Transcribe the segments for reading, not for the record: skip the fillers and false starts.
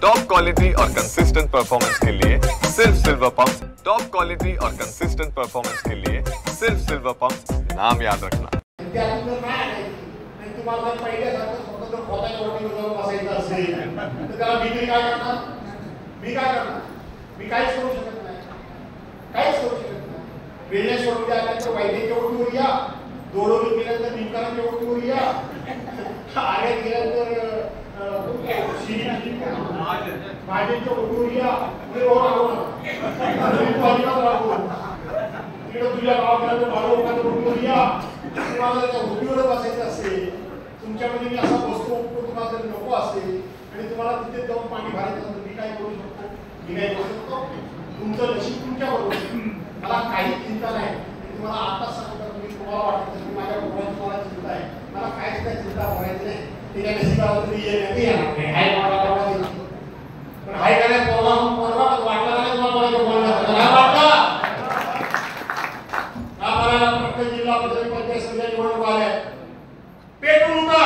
Top quality और consistent performance के लिए सिर्फ सिल्वर पंप्स। टॉप क्वालिटी और कंसिस्टेंट परफॉर्मेंस के लिए सिर्फ सिल्वर पंप्स, नाम याद रखना। तुमच्यामध्ये मी असा बसतो तुम्हाला जर नको असेल आणि तुम्हाला तिथे जाऊन पाणी भरायचं मी काय करू शकतो? मी काय करू शकतो? तुमचं नशीब तुमच्या बरोबर. मला काही चिंता नाही. तुम्हाला आता सांगतो मी तुम्हाला वाटतं की माझ्या मुलाची मला चिंता आहे. मला काहीच काय चिंता करायची नाही. ते काय नशिबाला तरी येणार नाही. हाय मला पण हाय का नाही पोरगा वाटला नाही तुम्हाला वाटलं आम्हाला प्रत्येक जिल्हा परिषद पंचायत समिती निवडणूक आल्या पेटून उठा.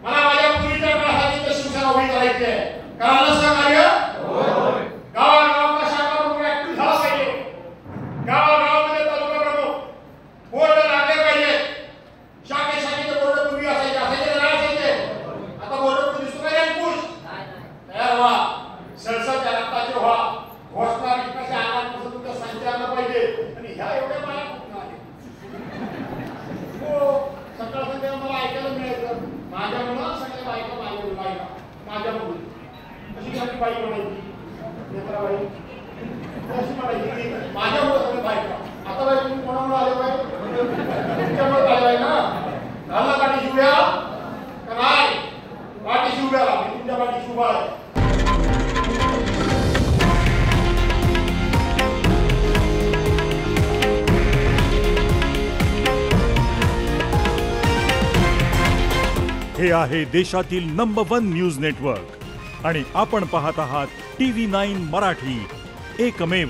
मला माझ्या पुरीच्या काळासाठी शिवसेना उभी करायची आहे. करायला सहकार्य गावागावात शाखा प्रमुख ऍक्टिव्ह झाला पाहिजे. गावागावामध्ये तालुका प्रमुख बोर्ड लागले पाहिजे. शाखेचे बोर्ड पूर्वी असायचे असायचे. आता बोर्ड दिसतो काय अंकुश तयार व्हा. सरसर त्या रक्ताचे व्हा. घोषणा विकासाच्या आगापासून तुमच्या संचालना पाहिजे. आणि ह्या एवढ्या बाया कुठून आल्या? सकाळ संध्याकाळ मला ऐकायला मिळायचं माझ्यामुळं सगळ्या बायका माझ्यामुळे अशी काही बाई म्हणायची नेत्राबाई अशी म्हणायची की माझ्यामुळे सगळ्या बायका. आता बाई तुम्ही कोणामुळे आले बाई? तुमच्यामुळे आले बाई ना. झाला पाठीशी उभ्या का नाही? पाठीशी उभ्या मी तुमच्या पाठीशी उभा आहे. हे आहे देशातील नंबर 1 न्यूज नेटवर्क आणि आपण पाहत आहात TV9 मराठी, एकमेव.